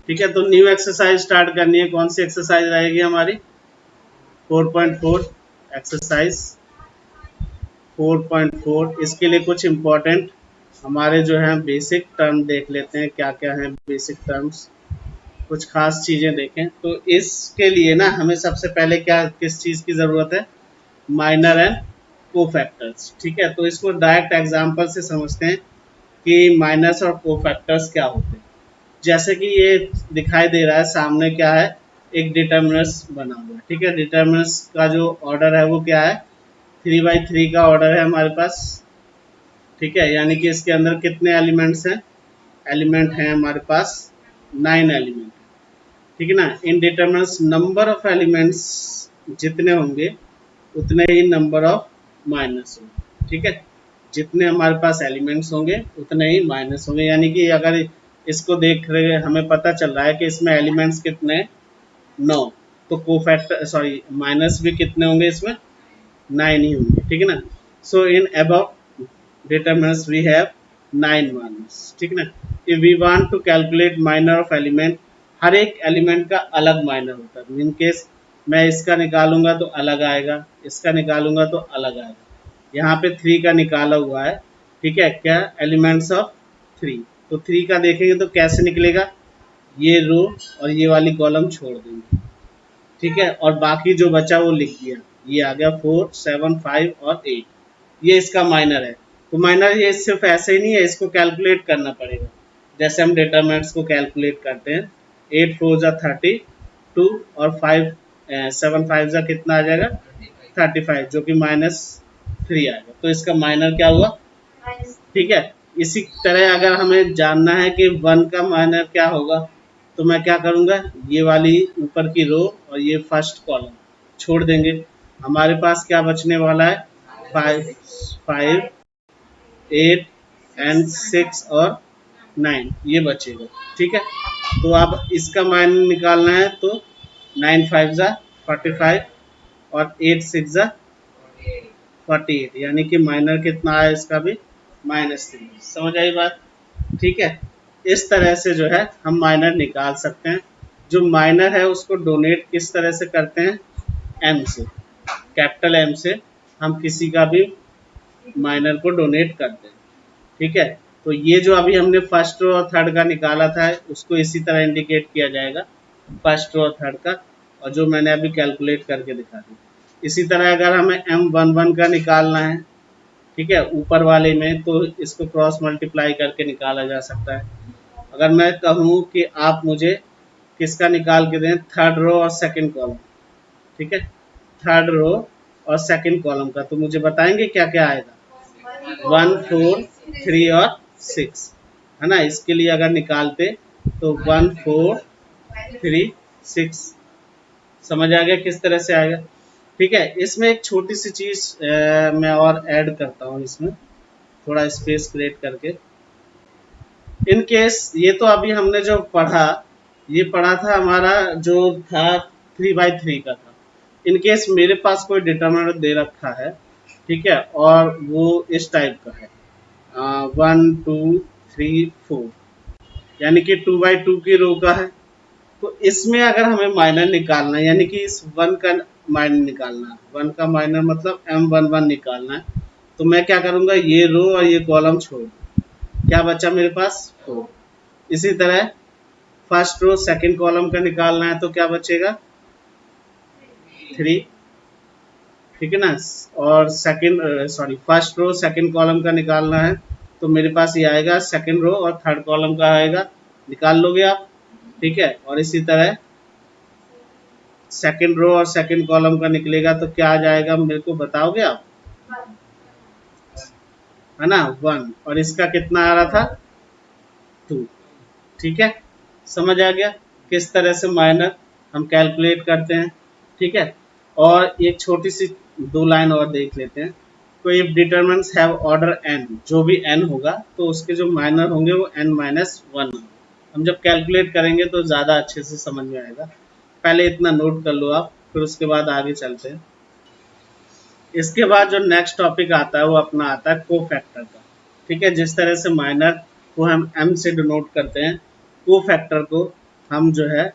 ठीक है, तो न्यू एक्सरसाइज स्टार्ट करनी है। कौन सी एक्सरसाइज रहेगी हमारी? 4.4 एक्सरसाइज 4.4। इसके लिए कुछ इम्पोर्टेंट हमारे जो है बेसिक टर्म देख लेते हैं, क्या क्या है बेसिक टर्म्स, कुछ खास चीजें देखें। तो इसके लिए ना हमें सबसे पहले क्या किस चीज की जरूरत है? Minor and cofactors. ठीक है, तो इसको डायरेक्ट एग्जांपल से समझते हैं कि माइनर्स और कोफैक्टर्स क्या होते हैं। जैसे कि ये दिखाई दे रहा है सामने, क्या है? एक डिटर्मिनर्स बना हुआ है। ठीक है, डिटर्मिनर्स का जो ऑर्डर है वो क्या है? 3/3 का ऑर्डर है हमारे पास। ठीक है, यानी कि इसके अंदर कितने एलिमेंट्स हैं? एलिमेंट हैं हमारे पास 9 एलिमेंट। ठीक है ना। इन डिटर्मिनर्स नंबर ऑफ एलिमेंट्स जितने होंगे उतने ही नंबर ऑफ माइनस होंगे। ठीक है, जितने हमारे पास एलिमेंट्स होंगे उतने ही माइनस होंगे। यानी कि अगर इसको देख रहे हमें पता चल रहा है कि इसमें एलिमेंट्स कितने? 9। तो कोफैक्टर सॉरी माइनस भी कितने होंगे इसमें? 9 ही होंगे। ठीक है ना। So in above determinants we have 9 minors। ठीक है ना। if we want to calculate minor of element, हर एक एलिमेंट का अलग माइनर होता है। इन केस मैं इसका निकालूंगा तो अलग आएगा, इसका निकालूंगा तो अलग आएगा। यहाँ पे 3 का निकाला हुआ है। ठीक है, क्या? Elements of 3। तो 3 का देखेंगे तो कैसे निकलेगा? ये रो और ये वाली कॉलम छोड़ देंगे। ठीक है, और बाकी जो बचा वो लिख दिया। ये आ गया 4, 7, 5 और 8। ये इसका माइनर है। तो माइनर ये सिर्फ ऐसे ही नहीं है, इसको कैलकुलेट करना पड़ेगा जैसे हम डिटरमिनेंट्स को कैलकुलेट करते हैं। 8 4 जा 32 और 5 7 5 जा कितना आ जाएगा? 35, जो कि -3 आएगा। तो इसका माइनर क्या हुआ? ठीक है, इसी तरह अगर हमें जानना है कि 1 का माइनर क्या होगा, तो मैं क्या करूँगा? ये वाली ऊपर की रो और ये फर्स्ट कॉलम छोड़ देंगे। हमारे पास क्या बचने वाला है? 5 8 एंड 6 और 9 ये बचेगा। ठीक है, तो अब इसका माइनर निकालना है तो 9 5 जा 45 और 8 6 जा 48, यानी कि माइनर कितना आया इसका भी? -3। समझ आई बात? ठीक है, इस तरह से जो है हम माइनर निकाल सकते हैं। जो माइनर है उसको डोनेट किस तरह से करते हैं? एम से, कैपिटल एम से हम किसी का भी माइनर को डोनेट करते हैं। ठीक है, तो ये जो अभी हमने फर्स्ट रो और थर्ड का निकाला था उसको इसी तरह इंडिकेट किया जाएगा, फर्स्ट रो और थर्ड का, और जो मैंने अभी कैलकुलेट करके दिखा दी। इसी तरह अगर हमें M11 का निकालना है, ठीक है, ऊपर वाले में, तो इसको क्रॉस मल्टीप्लाई करके निकाला जा सकता है। अगर मैं कहूँ कि आप मुझे किसका निकाल के दें? थर्ड रो और सेकंड कॉलम। ठीक है, थर्ड रो और सेकंड कॉलम का, तो मुझे बताएंगे क्या क्या आएगा? 1 4 3 और 6 है ना। इसके लिए अगर निकालते तो 1 4 3 6। समझ आ गया किस तरह से आएगा? ठीक है, इसमें एक छोटी सी चीज मैं और ऐड करता हूँ इसमें, थोड़ा स्पेस क्रिएट करके। इन केस ये तो अभी हमने जो पढ़ा, ये पढ़ा था हमारा जो था 3/3 का था। इन केस मेरे पास कोई डिटरमिनेंट दे रखा है, ठीक है, और वो इस टाइप का है 1 2 3 4, यानी कि 2/2 की रो का है। तो इसमें अगर हमें माइनर निकालना है, यानी कि इस 1 का माइनर निकालना है, 1 का माइनर मतलब M11 निकालना है, तो मैं क्या करूंगा? ये रो और ये कॉलम छोड़ दूं। क्या बचा मेरे पास? 4। इसी तरह फर्स्ट रो सेकंड कॉलम का निकालना है तो क्या बचेगा? 3। ठीक है ना। और फर्स्ट रो सेकंड कॉलम का निकालना है तो मेरे पास ये आएगा, सेकंड रो और थर्ड कॉलम का आएगा, निकाल लोगे आप। ठीक है, और इसी तरह सेकंड रो और सेकंड कॉलम का निकलेगा तो क्या आ जाएगा मेरे को बताओगे आप? है ना, 1। और इसका कितना आ रहा था? 2। ठीक है, समझ आ गया किस तरह से माइनर हम कैलकुलेट करते हैं। ठीक है, और एक छोटी सी 2 लाइन और देख लेते हैं। तो if determinants have order n, जो भी n होगा तो उसके जो माइनर होंगे वो n-1। हम जब कैलकुलेट करेंगे तो ज़्यादा अच्छे से समझ में आएगा। पहले इतना नोट कर लो आप, फिर उसके बाद आगे चलते हैं। इसके बाद जो नेक्स्ट टॉपिक आता है वो अपना आता है कोफैक्टर का। ठीक है, जिस तरह से माइनर को हम m से डिनोट करते हैं, कोफैक्टर को हम जो है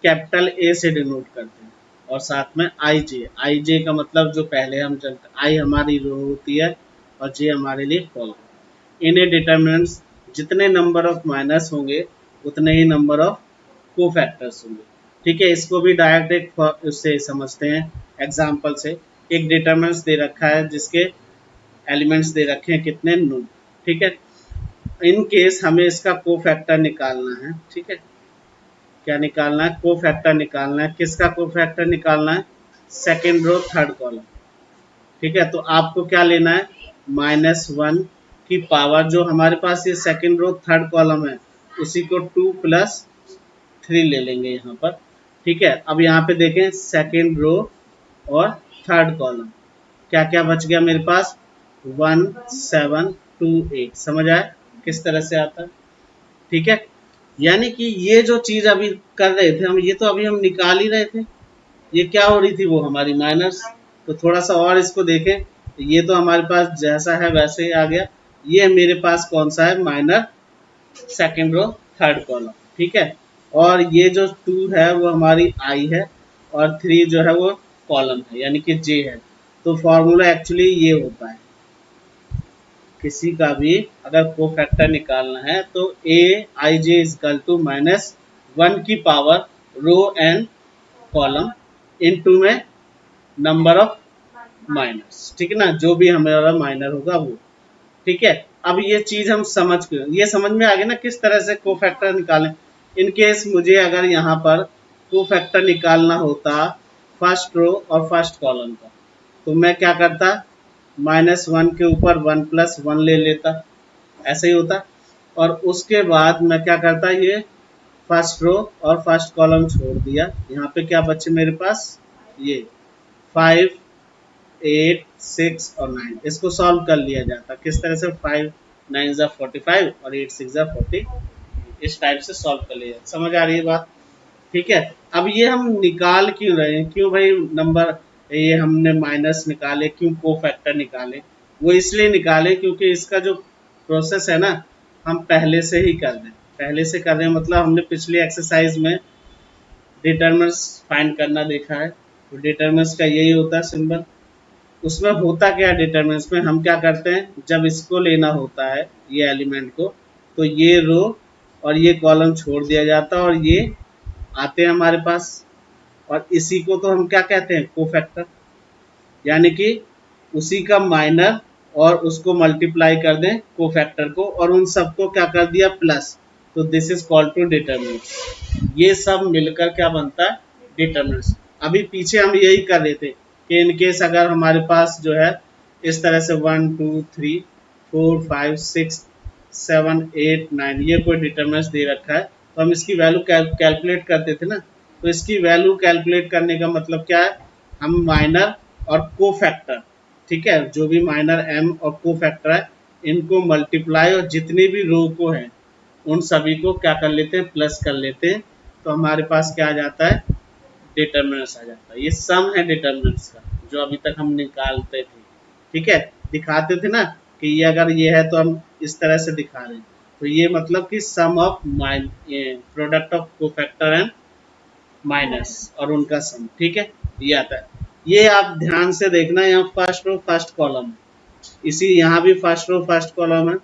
कैपिटल ए से डिनोट करते हैं और साथ में आई जे का मतलब जो पहले हम चलते, आई हमारी रो होती है और जे हमारे लिए कॉलम। इन ए डिटर्मिनेंट्स जितने नंबर ऑफ माइनस होंगे उतने ही नंबर ऑफ को फैक्टर्स होंगे। ठीक है, इसको भी डायरेक्ट एक उससे समझते हैं एग्जाम्पल से। एक डिटर्मिनेंट्स दे रखा है जिसके एलिमेंट्स दे रखे हैं कितने, नून। ठीक है, इन केस हमें इसका को फैक्टर निकालना है। ठीक है, क्या निकालना है, को फैक्टर निकालना है। किसका को फैक्टर निकालना है, सेकेंड रो थर्ड कॉलम। ठीक है, तो आपको क्या लेना है, -1 की पावर, जो हमारे पास ये सेकेंड रो थर्ड कॉलम है उसी को 2 + 3 ले लेंगे यहाँ पर। ठीक है, अब यहाँ पे देखें सेकेंड रो और थर्ड कॉलम क्या क्या बच गया मेरे पास, 1 7 2 8। समझ आया किस तरह से आता है। ठीक है, यानी कि ये जो चीज अभी कर रहे थे हम, ये तो अभी हम निकाल ही रहे थे। ये क्या हो रही थी, वो हमारी माइनस। तो थोड़ा सा और इसको देखें, ये तो हमारे पास जैसा है वैसे ही आ गया। ये मेरे पास कौन सा है, minor second row third column. ठीक है, और ये जो 2 है वो हमारी आई है और 3 जो है वो कॉलम है यानी कि जे है। तो फॉर्मूला एक्चुअली ये होता है, किसी का भी अगर को फैक्टर निकालना है तो ए आई जे इजकल टू -1 की power row and column into में नंबर ऑफ माइनस। ठीक है ना, जो भी हमारा माइनर होगा वो। ठीक है, अब ये चीज हम समझ गए, ये समझ में आ गया ना किस तरह से को फैक्टर निकालें। इन केस मुझे अगर यहाँ पर को फैक्टर निकालना होता फर्स्ट रो और फर्स्ट कॉलम का, तो मैं क्या करता, -1 के ऊपर 1 + 1 ले लेता, ऐसे ही होता। और उसके बाद मैं क्या करता, ये फर्स्ट रो और फर्स्ट कॉलम छोड़ दिया, यहाँ पे क्या बचे मेरे पास, ये 5 8 6 और 9। इसको सॉल्व कर लिया जाता किस तरह से, 5 9 ज़ा 45 और 8 6 ज़ा 40, इस टाइप से सॉल्व कर लिया। समझ आ रही है बात। ठीक है, अब ये हम निकाल क्यों रहे हैं, क्यों भाई नंबर, ये हमने माइनस निकाले, क्यों को फैक्टर निकाले, वो इसलिए निकाले क्योंकि इसका जो प्रोसेस है ना हम पहले से ही कर रहे हैं। पहले से कर रहे हैं मतलब हमने पिछली एक्सरसाइज में डिटर्मिनेंट्स फाइंड करना देखा है। तो डिटर्मिनेंट्स का यही होता है सिंबल। उसमें होता क्या है, डिटर्मिनेंट्स में हम क्या करते हैं, जब इसको लेना होता है ये एलिमेंट को, तो ये रो और ये कॉलम छोड़ दिया जाता है और ये आते हैं हमारे पास। और इसी को तो हम क्या कहते हैं, कोफैक्टर। यानी कि उसी का माइनर और उसको मल्टीप्लाई कर दें कोफैक्टर को और उन सबको क्या कर दिया, प्लस। तो this is called to determinants. ये सब मिलकर क्या बनता है, डिटर्मिनेंट्स। अभी पीछे हम यही कर रहे थे कि इनकेस अगर हमारे पास जो है इस तरह से 1 2 3 4 5 6 7 8 9 ये कोई डिटर्मिनेंट्स दे रखा है, तो हम इसकी वैल्यू कैलकुलेट करते थे ना। तो इसकी वैल्यू कैलकुलेट करने का मतलब क्या है, हम माइनर और को फैक्टर, ठीक है, जो भी माइनर m और को फैक्टर है इनको मल्टीप्लाई और जितनी भी रो को है उन सभी को क्या कर लेते हैं, प्लस कर लेते हैं। तो हमारे पास क्या आ जाता है, डिटर्मिनेंट्स आ जाता है। ये सम है डिटर्मिनेंट्स का जो अभी तक हम निकालते थे। ठीक है, दिखाते थे ना कि ये अगर ये है तो हम इस तरह से दिखा रहे हैं। तो ये मतलब कि sum of product of cofactor and minus और उनका सम। ठीक है, ये आता है। ये आप ध्यान से देखना, यहाँ फर्स्ट रो फर्स्ट कॉलम, इसी यहाँ भी फर्स्ट रो फर्स्ट कॉलम है,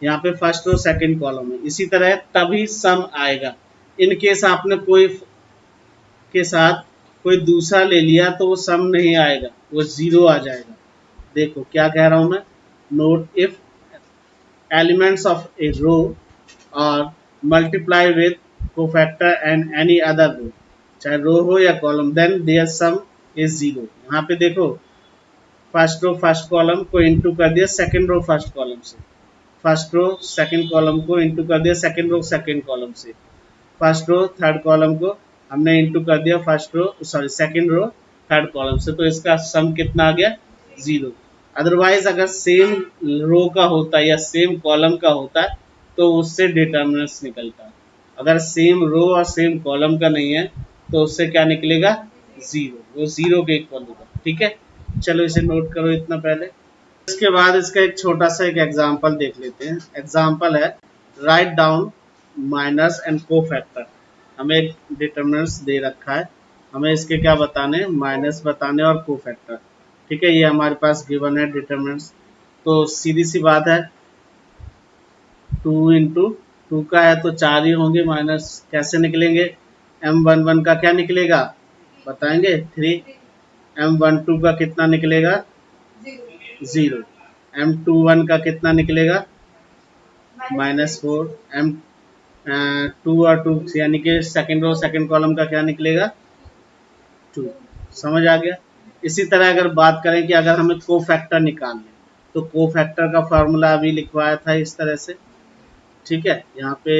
यहाँ पे फर्स्ट रो सेकंड कॉलम है, इसी तरह तभी सम आएगा। इन केस आपने कोई के साथ कोई दूसरा ले लिया तो वो सम नहीं आएगा, वो जीरो आ जाएगा। देखो क्या कह रहा हूं मैं, note if elements of a row और multiply with cofactor and any other row, चाहे रो हो या column, then there sum is zero. यहाँ पे देखो फर्स्ट रो फर्स्ट कॉलम को इंटू कर दिया सेकंड रो फर्स्ट कॉलम से, फर्स्ट रो सेकंड कॉलम को इंटू कर दिया सेकंड रो सेकंड कॉलम से, फर्स्ट रो थर्ड कॉलम को हमने इंटू कर दिया first row sorry second row third column से। तो इसका सम कितना आ गया, जीरो। अदरवाइज अगर सेम रो का होता है या सेम कॉलम का होता है तो उससे डिटर्मिनेंट्स निकलता है। अगर सेम रो और सेम कॉलम का नहीं है तो उससे क्या निकलेगा, जीरो, वो जीरो के इक्वल होगा। ठीक है, चलो इसे नोट करो इतना पहले। इसके बाद इसका एक छोटा सा एक एग्जांपल देख लेते हैं। एग्जांपल है, राइट डाउन माइनस एंड को फैक्टर हमें एक डिटरमिनेंट्स दे रखा है, हमें इसके क्या बताने, माइनस बताने और कोफैक्टर। ठीक है, ये हमारे पास गिवन है डिटरमिनेंट्स। तो सीधी सी बात है, 2 इंटू 2 का है तो 4 ही होंगे, माइनस कैसे निकलेंगे, M11 का क्या निकलेगा बताएंगे 3, M12 का कितना निकलेगा 0, M21 का कितना निकलेगा -4, M2 और 2 यानी कि सेकंड रो सेकंड कॉलम का क्या निकलेगा 2। समझ आ गया। इसी तरह अगर बात करें कि अगर हमें कोफैक्टर निकालना है तो कोफैक्टर का फार्मूला अभी लिखवाया था इस तरह से। ठीक है, यहाँ पे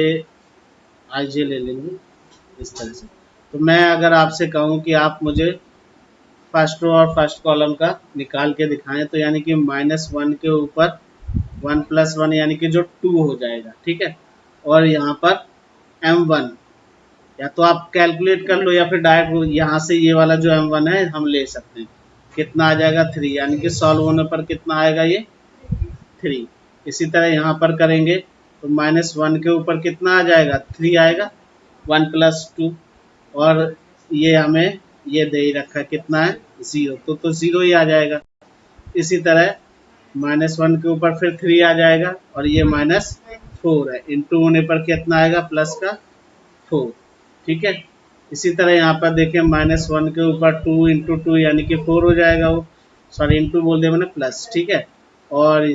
आईजे ले लेंगे इस तरह से। तो मैं अगर आपसे कहूँ कि आप मुझे फर्स्ट रो और फर्स्ट कॉलम का निकाल के दिखाएं, तो यानी कि -1 के ऊपर 1 + 1 यानी कि जो 2 हो जाएगा। ठीक है, और यहाँ पर M1 या तो आप कैलकुलेट कर लो या फिर डायरेक्ट यहाँ से ये वाला जो M1 है हम ले सकते हैं। कितना आ जाएगा 3, यानी कि सॉल्व होने पर कितना आएगा ये 3। इसी तरह यहाँ पर करेंगे तो -1 के ऊपर कितना आ जाएगा 3 आएगा, 1 + 2, और ये हमें ये दे ही रखा है कितना है 0, तो 0 ही आ जाएगा। इसी तरह -1 के ऊपर फिर 3 आ जाएगा और ये -4 है, इंटू होने पर कितना आएगा प्लस का 4। ठीक है, इसी तरह यहाँ पर देखें -1 के ऊपर 2 इंटू 2 यानी कि 4 हो जाएगा, वो सॉरी इंटू बोल दिया मैंने प्लस। ठीक है, और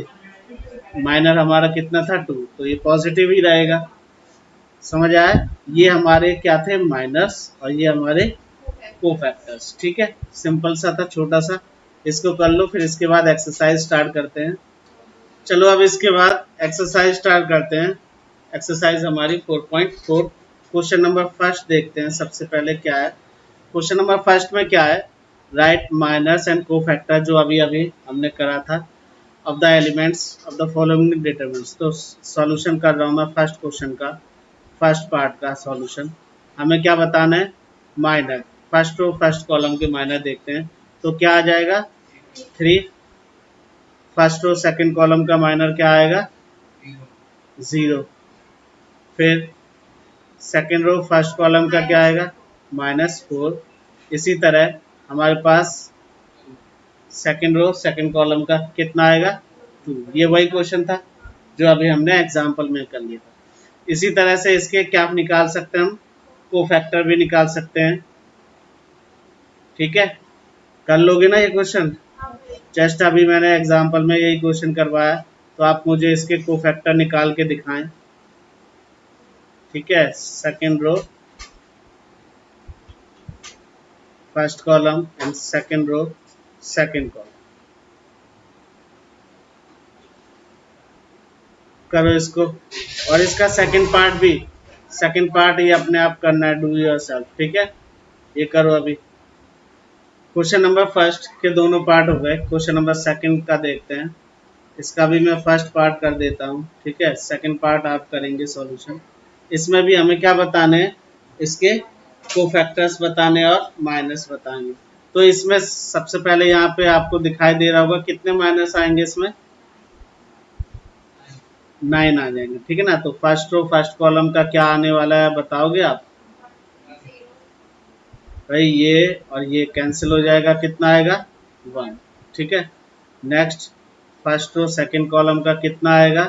माइनर हमारा कितना था 2, तो ये पॉजिटिव ही रहेगा। समझ आया, ये हमारे क्या थे माइनस और ये हमारे कोफैक्टर्स। ठीक है, सिंपल सा था, छोटा सा। इसको कर लो, फिर इसके बाद एक्सरसाइज स्टार्ट करते हैं। चलो अब इसके बाद एक्सरसाइज स्टार्ट करते हैं। एक्सरसाइज हमारी 4.4 क्वेश्चन नंबर फर्स्ट देखते हैं। सबसे पहले क्या है क्वेश्चन नंबर फर्स्ट में, क्या है राइट माइनर्स एंड कोफैक्टर, जो अभी अभी हमने करा था, of the elements of the following determinants. तो सॉल्यूशन कर रहा हूँ मैं फर्स्ट क्वेश्चन का, फर्स्ट पार्ट का सॉल्यूशन। हमें क्या बताना है, minor, first row first column के माइनर देखते हैं। तो क्या आ जाएगा 3, फर्स्ट रो सेकंड कॉलम का माइनर क्या आएगा 0, फिर सेकंड रो फर्स्ट कॉलम का क्या आएगा -4। इसी तरह हमारे पास सेकंड रो सेकंड कॉलम का कितना आएगा 2। ये वही क्वेश्चन था जो अभी हमने एग्जाम्पल में कर लिया था। इसी तरह से इसके क्या निकाल सकते हैं हम, कोफैक्टर भी निकाल सकते हैं। ठीक है, कर लोगे ना ये क्वेश्चन, जस्ट अभी मैंने एग्जाम्पल में यही क्वेश्चन करवाया, तो आप मुझे इसके कोफैक्टर निकाल के दिखाएं। ठीक है, second row first column and second row second column, करो इसको। और इसका सेकंड पार्ट भी, सेकंड पार्ट ये अपने आप करना है, डू योरसेल्फ। ठीक है, ये करो अभी। क्वेश्चन नंबर फर्स्ट के दोनों पार्ट हो गए, क्वेश्चन नंबर सेकंड का देखते हैं। इसका भी मैं फर्स्ट पार्ट कर देता हूँ। ठीक है, सेकंड पार्ट आप करेंगे सॉल्यूशन। इसमें भी हमें क्या बताने हैं, इसके कोफैक्टर्स बताने और माइनस बताएंगे। तो इसमें सबसे पहले यहाँ पे आपको दिखाई दे रहा होगा कितने माइनस आएंगे, इसमें 9 आ जाएंगे। ठीक है ना, तो फर्स्ट रो फर्स्ट कॉलम का क्या आने वाला है बताओगे आप भाई, ये और ये कैंसिल हो जाएगा, कितना आएगा 1। ठीक है, next first row second column का कितना आएगा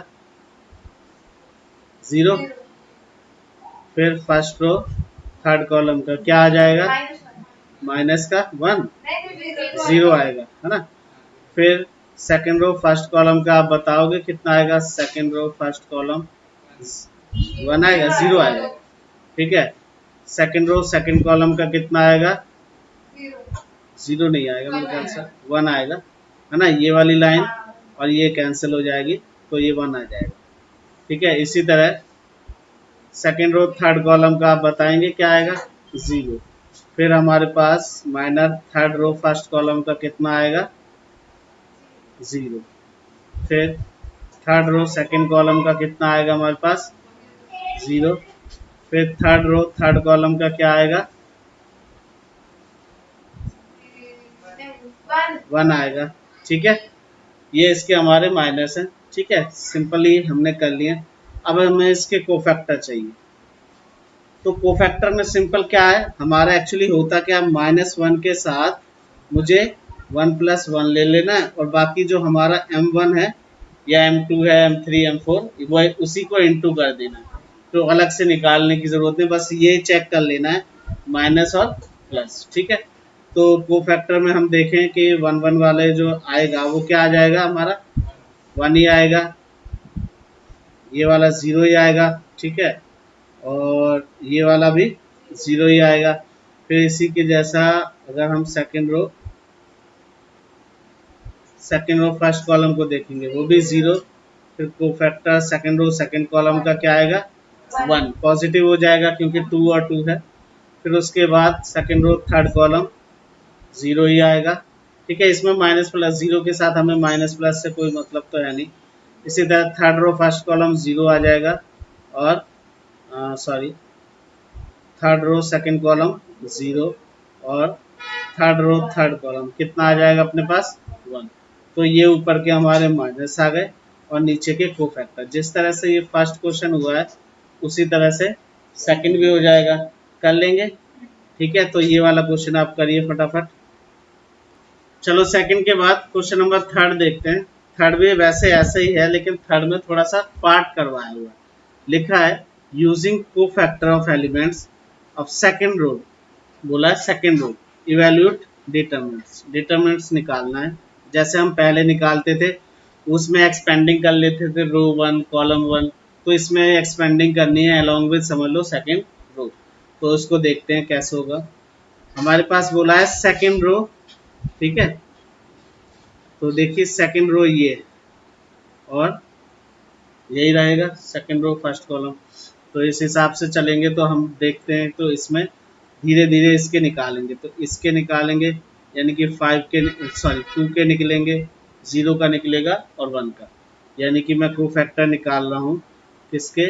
0, फिर फर्स्ट रो थर्ड कॉलम का क्या आ जाएगा माइनस का 1, 0 आएगा, है ना। फिर सेकंड रो फर्स्ट कॉलम का आप बताओगे कितना आएगा, सेकंड रो फर्स्ट कॉलम 1 आएगा, 0 आएगा। ठीक है, सेकंड रो सेकंड कॉलम का कितना आएगा 0 नहीं आएगा मेरे ख्याल से, 1 आएगा, है ना। ये वाली लाइन और ये कैंसिल हो जाएगी, तो ये 1 आ जाएगा। ठीक है, इसी तरह सेकंड रो थर्ड कॉलम का आप बताएंगे क्या आएगा 0। फिर हमारे पास minor third row first column का कितना आएगा 0। फिर थर्ड रो सेकंड कॉलम का कितना आएगा हमारे पास 0। फिर थर्ड रो थर्ड कॉलम का क्या आएगा 1 आएगा। ठीक है, ये इसके हमारे माइनस हैं। ठीक है, सिंपली हमने कर लिए। अब हमें इसके कोफैक्टर चाहिए। तो कोफैक्टर में सिंपल क्या है हमारा एक्चुअली होता क्या, -1 के साथ मुझे 1+1 ले लेना है और बाकी जो हमारा m1 है या m2 है m3 m4 वो उसी को इंटू कर देना है। तो अलग से निकालने की जरूरत नहीं, बस ये चेक कर लेना है माइनस और प्लस। ठीक है, तो कोफैक्टर में हम देखें कि 1 1 वाले जो आएगा वो क्या आ जाएगा, हमारा 1 ही आएगा, ये वाला 0 ही आएगा। ठीक है, और ये वाला भी 0 ही आएगा। फिर इसी के जैसा अगर हम सेकेंड रो फर्स्ट कॉलम को देखेंगे वो भी 0। फिर cofactor second row second column का क्या आएगा 1, पॉजिटिव हो जाएगा क्योंकि 2 और 2 है। फिर उसके बाद सेकेंड रो थर्ड कॉलम 0 ही आएगा। ठीक है, इसमें माइनस प्लस 0 के साथ हमें माइनस प्लस से कोई मतलब तो है नहीं। इसी तरह थर्ड रो फर्स्ट कॉलम 0 आ जाएगा और sorry third row second column 0 और थर्ड रो थर्ड कॉलम कितना आ जाएगा अपने पास 1। तो ये ऊपर के हमारे माइनस आ गए और नीचे के कोफैक्टर। जिस तरह से ये फर्स्ट क्वेश्चन हुआ है उसी तरह से सेकंड भी हो जाएगा, कर लेंगे। ठीक है, तो ये वाला क्वेश्चन आप करिए फटाफट। चलो सेकंड के बाद क्वेश्चन नंबर थर्ड देखते हैं। थर्ड भी वैसे ऐसे ही है लेकिन थर्ड में थोड़ा सा पार्ट करवाया हुआ है। लिखा है using cofactor of elements of second row, बोला है second row evaluate determinants. Determinants निकालना है जैसे हम पहले निकालते थे, उसमें एक्सपेंडिंग कर लेते थे रो 1 कॉलम 1, तो इसमें एक्सपेंडिंग करनी है अलॉन्ग विद समझ लो सेकंड रो। तो उसको देखते हैं कैसे होगा। हमारे पास बोला है सेकंड रो। ठीक है, तो देखिए सेकंड रो ये और यही रहेगा सेकंड रो फर्स्ट कॉलम। तो इस हिसाब से चलेंगे तो हम देखते हैं, तो इसमें धीरे धीरे इसके निकालेंगे। तो इसके निकालेंगे यानी कि 2 के निकलेंगे, 0 का निकलेगा और 1 का, यानी कि मैं कोफैक्टर निकाल रहा हूँ किसके,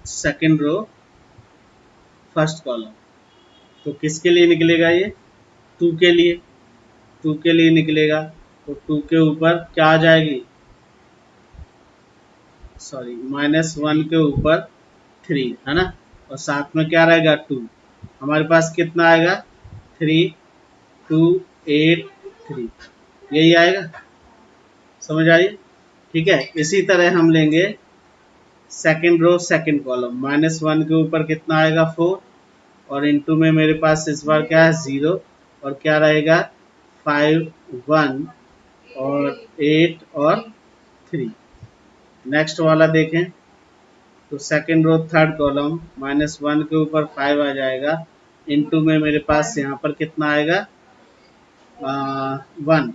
सेकंड रो फर्स्ट कॉलम। तो किसके लिए निकलेगा ये 2 के लिए, 2 के लिए निकलेगा। तो 2 के ऊपर क्या आ जाएगी, सॉरी -1 के ऊपर 3 है ना, और साथ में क्या रहेगा 2। हमारे पास कितना आएगा 3 2 8 3, यही आएगा। समझ आई। ठीक है, इसी तरह हम लेंगे सेकंड रो सेकंड कॉलम। -1 के ऊपर कितना आएगा 4 और इनटू में मेरे पास इस बार क्या है 0 और क्या रहेगा 5 1 और 8 और 3। नेक्स्ट वाला देखें तो सेकंड रो थर्ड कॉलम -1 के ऊपर 5 आ जाएगा, इनटू में मेरे पास यहाँ पर कितना आएगा 1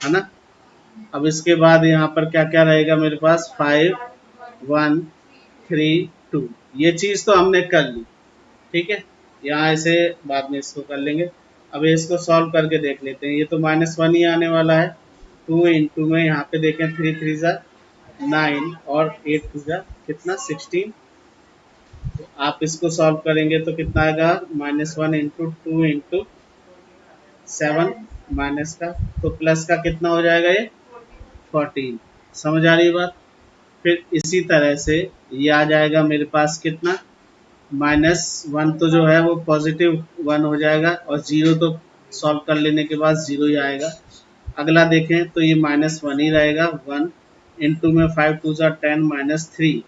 है ना। अब इसके बाद यहाँ पर क्या क्या रहेगा मेरे पास 5 1 3 2, ये चीज़ तो हमने कर ली। ठीक है, यहाँ इसे बाद में इसको कर लेंगे। अब इसको सॉल्व करके देख लेते हैं। ये तो -1 ही आने वाला है। 2 इंटू में यहाँ पे देखें 3 3 जा 9 और 8 2 जा कितना 16। तो आप इसको सॉल्व करेंगे तो कितना आएगा -1 इंटू 2 इंटू 7 माइनस का, तो प्लस का कितना हो जाएगा ये 14। समझ आ रही है बात। फिर इसी तरह से ये आ जाएगा मेरे पास कितना -1, तो जो है वो पॉजिटिव 1 हो जाएगा और 0 तो सॉल्व कर लेने के बाद 0 ही आएगा। अगला देखें तो ये -1 ही रहेगा 1 इंटू में 5 2 10 -3,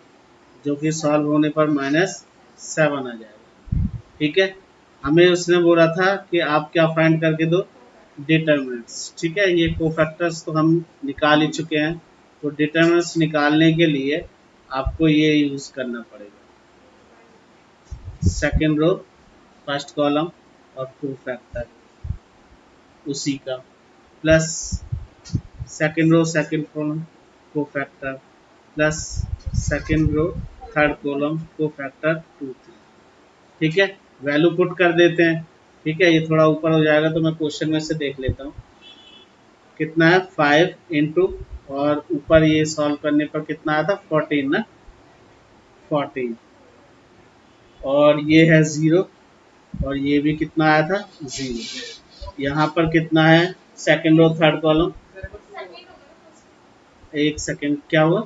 जो कि सॉल्व होने पर -7 आ जाएगा। ठीक है, हमें उसने बोला था कि आप क्या फाइंड करके दो डिटरमिनेंट्स। ठीक है, ये कोफैक्टर्स तो हम निकाल ही चुके हैं, तो डिटरमिनेंट्स निकालने के लिए आपको ये यूज करना पड़ेगा सेकेंड रो फर्स्ट कॉलम और कोफैक्टर उसी का, plus second row second column cofactor plus second row third column cofactor 2 3। ठीक है, वैल्यू पुट कर देते हैं। ठीक है, ये थोड़ा ऊपर हो जाएगा तो मैं क्वेश्चन में से देख लेता हूँ कितना है 5 इंटू और ऊपर ये सॉल्व करने पर कितना आया था 14 ना, 14 और ये है 0 और ये भी कितना आया था 0। यहाँ पर कितना है सेकेंड रो थर्ड कॉलम, एक सेकेंड क्या हुआ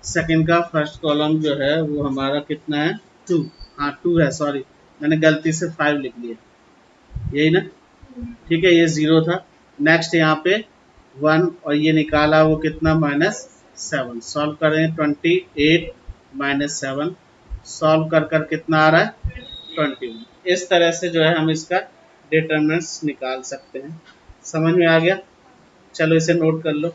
सेकंड का फर्स्ट कॉलम जो है वो हमारा कितना है, 2। हाँ 2 है, सॉरी मैंने गलती से 5 लिख लिया, यही ना, ठीक है, ये 0 था। नेक्स्ट यहाँ पे 1 और ये निकाला वो कितना, -7। सॉल्व करें 28 -7, सॉल्व कर कर कितना आ रहा है, 21। इस तरह से जो है हम इसका डिटरमिनेंट्स निकाल सकते हैं। समझ में आ गया? चलो इसे नोट कर लो।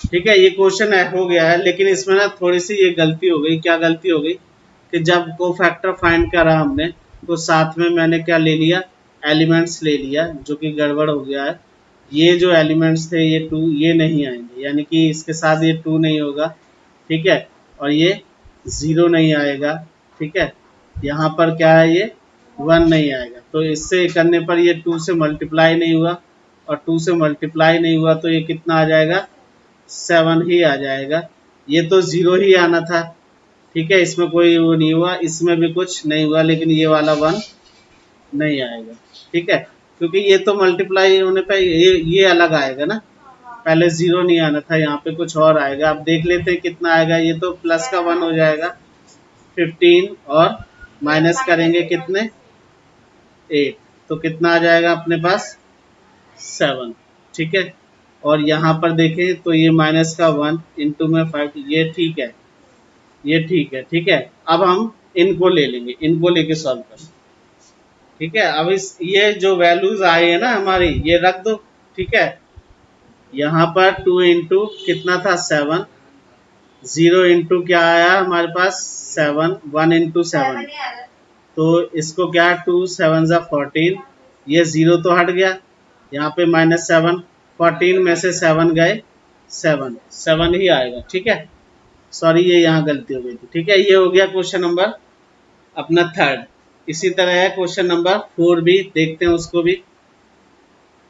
ठीक है, ये क्वेश्चन हो गया है, लेकिन इसमें ना थोड़ी सी ये गलती हो गई। क्या गलती हो गई कि जब को फैक्टर फाइंड करा हमने तो साथ में मैंने क्या ले लिया, एलिमेंट्स ले लिया, जो कि गड़बड़ हो गया है। ये जो एलिमेंट्स थे ये 2 ये नहीं आएंगे, यानी कि इसके साथ ये 2 नहीं होगा, ठीक है, और ये 0 नहीं आएगा, ठीक है, यहाँ पर क्या है, ये 1 नहीं आएगा। तो इससे करने पर ये 2 से मल्टीप्लाई नहीं हुआ, और 2 से मल्टीप्लाई नहीं हुआ तो ये कितना आ जाएगा, 7 ही आ जाएगा। ये तो 0 ही आना था, ठीक है, इसमें कोई वो नहीं हुआ, इसमें भी कुछ नहीं हुआ, लेकिन ये वाला 1 नहीं आएगा, ठीक है, क्योंकि ये तो मल्टीप्लाई होने पे ये अलग आएगा ना, पहले 0 नहीं आना था, यहाँ पे कुछ और आएगा। अब देख लेते हैं कितना आएगा। ये तो प्लस का 1 हो जाएगा 15, और माइनस करेंगे कितने, 8, तो कितना आ जाएगा अपने पास, 7, ठीक है। और यहाँ पर देखें तो ये माइनस का 1 इंटू में 5, ये ठीक है, ये ठीक है, ठीक है। अब हम इनको ले लेंगे, इनको लेके सॉल्व करें, ठीक है। अब इस ये जो वैल्यूज आए हैं ना हमारी, ये रख दो, ठीक है। यहाँ पर 2 इंटू कितना था, 7, 0 इंटू क्या आया हमारे पास, 7, 1 इंटू 7, तो इसको क्या, 2 7 14, ये 0 तो हट गया, यहाँ पे -7, 14 में से 7 गए, 7 7 ही आएगा, ठीक है। सॉरी ये यहाँ गलती हो गई थी, ठीक है। ये हो गया क्वेश्चन नंबर अपना थर्ड। इसी तरह है क्वेश्चन नंबर 4 भी, देखते हैं उसको भी।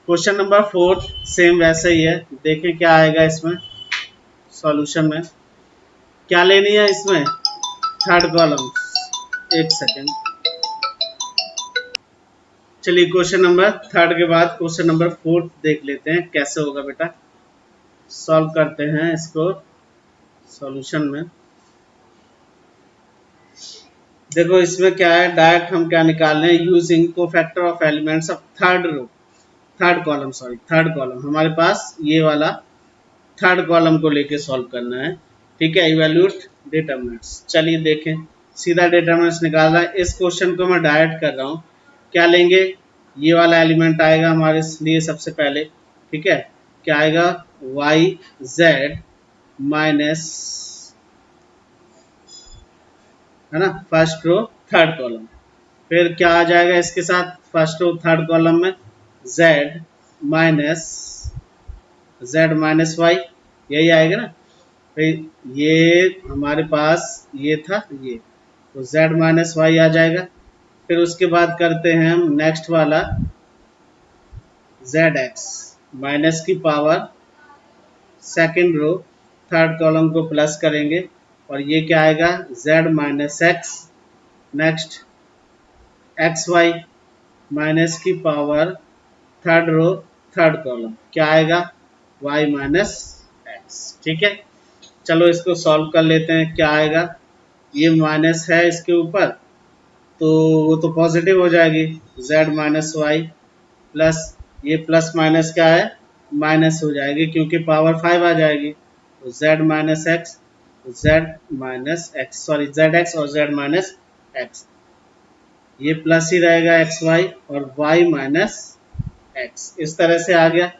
क्वेश्चन नंबर 4 सेम वैसे ही है, देखें क्या आएगा इसमें सॉल्यूशन में। क्या लेनी है इसमें, थर्ड कॉलम, एक सेकेंड। चलिए क्वेश्चन नंबर थर्ड के बाद क्वेश्चन नंबर 4 देख लेते हैं कैसे होगा बेटा। सॉल्व करते हैं इसको सॉल्यूशन में। देखो इसमें क्या है, डायरेक्ट हम क्या निकाल रहे हैं, using cofactor of elements of third row, third column, sorry third column, हमारे पास ये वाला थर्ड कॉलम को लेके सॉल्व करना है, ठीक है। इवैल्यूएट डिटरमिनेंट्स, चलिए देखें, सीधा डिटरमिनेंट्स निकालना है। इस क्वेश्चन को मैं डायरेक्ट कर रहा हूँ। क्या लेंगे, ये वाला एलिमेंट आएगा हमारे लिए सबसे पहले, ठीक है। क्या आएगा, वाई जेड माइनस, है ना, फर्स्ट रो थर्ड कॉलम। फिर क्या आ जाएगा इसके साथ, फर्स्ट रो थर्ड कॉलम में z minus, z minus y, यही आएगा ना। फिर ये हमारे पास ये था, ये तो z माइनस वाई आ जाएगा। फिर उसके बाद करते हैं हम नेक्स्ट वाला, जेड एक्स माइनस की power second row third column को प्लस करेंगे, और ये क्या आएगा, z minus X, next X Y minus की power third row third column, क्या आएगा, y माइनस एक्स, ठीक है। चलो इसको सॉल्व कर लेते हैं, क्या आएगा, ये माइनस है इसके ऊपर तो वो तो पॉजिटिव हो जाएगी, z माइनस वाई प्लस, ये प्लस माइनस क्या है, माइनस हो जाएगी क्योंकि पावर 5 आ जाएगी, तो z minus x, z minus x, sorry Z x और z माइनस एक्स, ये प्लस ही रहेगा एक्स वाई और y माइनस एक्स, इस तरह से आ गया।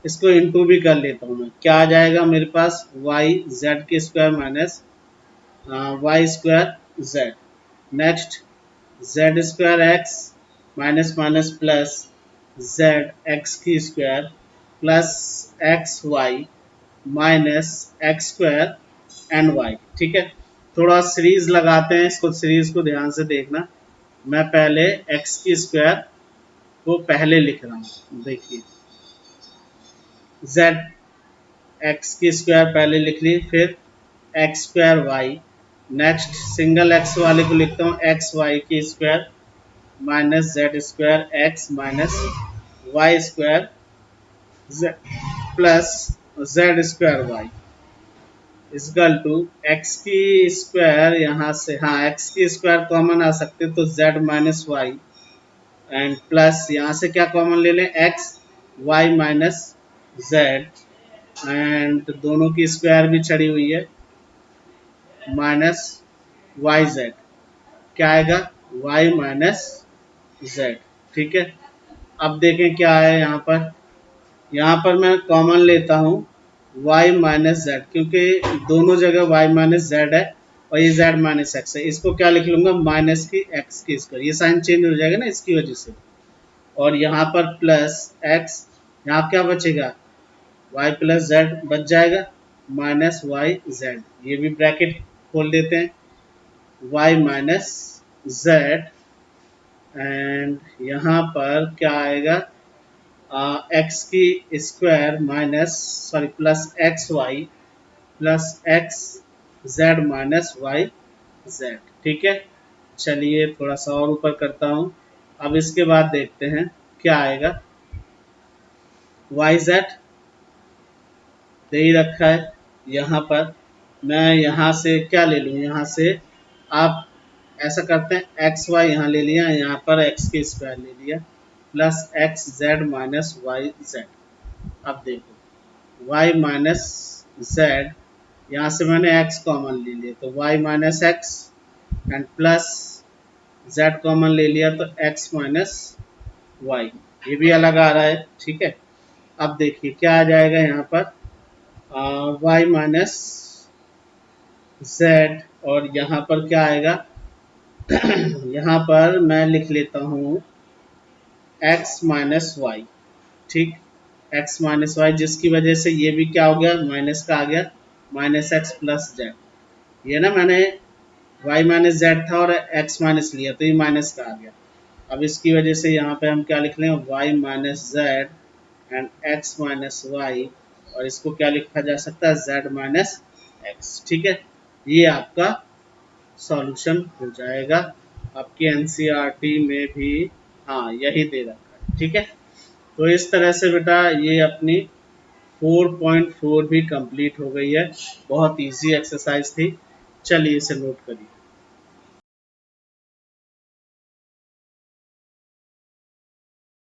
इसको इंटू भी कर लेता हूँ मैं, क्या आ जाएगा मेरे पास, y z के square minus Y square z, next z square x minus minus plus z एक्स की square plus x Y minus X square and Y, ठीक है। थोड़ा सीरीज लगाते हैं, इसको सीरीज को ध्यान से देखना। मैं पहले एक्स की स्क्वायर को पहले लिख रहा हूँ, देखिए z एक्स की स्क्वायर पहले लिख ली, फिर x square y, next single x वाले को लिखता हूँ एक्स वाई की square minus z square x minus Y square plus z square y, equal to x की स्क्वायर, यहाँ से हाँ एक्स की स्क्वायर कॉमन आ सकते तो z minus y, and plus यहाँ से क्या कॉमन ले लें, x Y minus z, and दोनों की स्क्वायर भी चढ़ी हुई है, माइनस वाई जेड, क्या आएगा वाई माइनस जेड। ठीक है, अब देखें क्या है यहाँ पर मैं कॉमन लेता हूँ y माइनस जेड, क्योंकि दोनों जगह y माइनस जेड है और ये z माइनस एक्स है, इसको क्या लिख लूंगा माइनस की एक्स की स्क्वायर, ये साइन चेंज हो जाएगा ना इसकी वजह से, और यहाँ पर प्लस एक्स, यहाँ क्या बचेगा y प्लस जेड बच जाएगा, माइनस वाई जेड, ये भी ब्रैकेट खोल देते हैं, y माइनस जेड, एंड यहाँ पर क्या आएगा एक्स की square minus sorry plus x y plus x z minus y z. ठीक है, चलिए थोड़ा सा और ऊपर करता हूँ। अब इसके बाद देखते हैं क्या आएगा, वाई जेड दे ही रखा है, यहाँ पर मैं यहाँ से क्या ले लूँ, यहाँ से आप ऐसा करते हैं एक्स वाई यहाँ ले लिया, यहाँ पर एक्स की स्क्वायर ले लिया, plus x z minus y z. अब देखो y माइनस जेड, यहाँ से मैंने x कॉमन ले लिया तो y minus x, and plus z common ले लिया तो x माइनस वाई, ये भी अलग आ रहा है। ठीक है, अब देखिए क्या आ जाएगा यहाँ पर y माइनस जेड, और यहाँ पर क्या आएगा यहाँ पर मैं लिख लेता हूँ x माइनस वाई। ठीक, x माइनस वाई, जिसकी वजह से ये भी क्या हो गया माइनस का आ गया, माइनस एक्स प्लस जेड, ये ना मैंने y माइनस जेड था और x माइनस लिया तो ये माइनस का आ गया। अब इसकी वजह से यहाँ पे हम क्या लिख लें y minus z and x minus y, और इसको क्या लिखा जा सकता है z माइनस एक्स। ठीक है, ये आपका सॉल्यूशन हो जाएगा, आपके एनसीईआरटी में भी हाँ यही दे रखा है। ठीक है, तो इस तरह से बेटा ये अपनी 4.4 भी कंप्लीट हो गई है, बहुत इजी एक्सरसाइज थी, चलिए इसे नोट करिए।